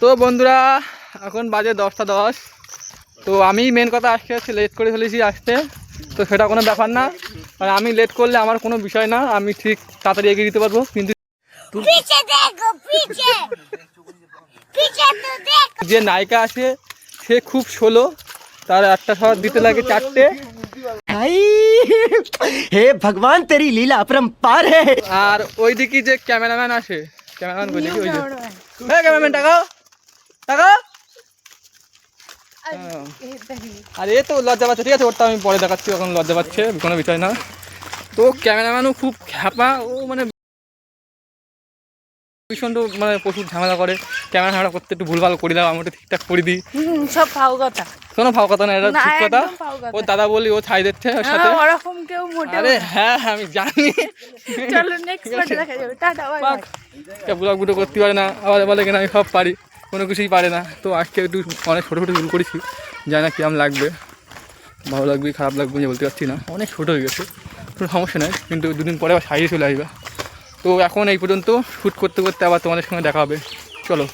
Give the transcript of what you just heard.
তো বন্ধুরা এখন বাজে 10টা 10। তো আমি মেন কথা আসতে লেট করে ফেলেছি আসতে, তো সেটা কোনো ব্যাপার না। মানে আমি লেট করলে আমার কোনো বিষয় না, আমি ঠিক তাড়াতাড়ি এগিয়ে দিতে পারবো। কিন্তু যে নায়িকা আছে সে খুব স্লো, তার একটা শট দিতে লাগে 4টে। हे भगवान तेरी लीला अपरंपार है। আর ওইদিকে যে ক্যামেরাম্যান আসে, ক্যামেরাম্যান বলি ওই যে ক্যামেরাম্যান টাকাও টাকাও। আর এ তো লজ্জা পাচ্ছে, ঠিক আছে ওরটা আমি পরে দেখাচ্ছি, এখন লজ্জা পাচ্ছে কোনো বিষয় না। তো ক্যামেরাম্যানও খুব খ্যাপা, ও মানে ভীষণ মানে প্রচুর ঝামেলা করে। ক্যামেরা করতে একটু ভুলভাল করে দাও, আমি ওটা ঠিকঠাক করে দিই। সব ফাও কথা, কোনো ফাও কথা না, এটা না, ঠিক কথা। একদম ফাও কথা। ও দাদা বলি ও ছাই দিচ্ছে ওর সাথে। ওরকম কেউ মোটেও আরে না। হ্যাঁ আমি জানি। চলো নেক্সট পার্টে দেখা যাবে। Tata bye bye. Blog video করতে পারে না, আবার বলে কিনা আমি সব পারি, কোনো কিছুই পারে না। তো আজকে একটু অনেক ছোটো ছোটো ভুল করেছি, জানি না কিরম লাগবে, ভালো লাগবে খারাপ লাগবে যে বলতে পারছি না। অনেক ছোটো হয়ে গেছে, কোনো সমস্যা নেই, কিন্তু দুদিন পরে আবার সাইডে চলে আসবে। তো এখন এই পর্যন্ত শ্যুট করতে করতে আবার তোমাদের সঙ্গে দেখা হবে, চলো।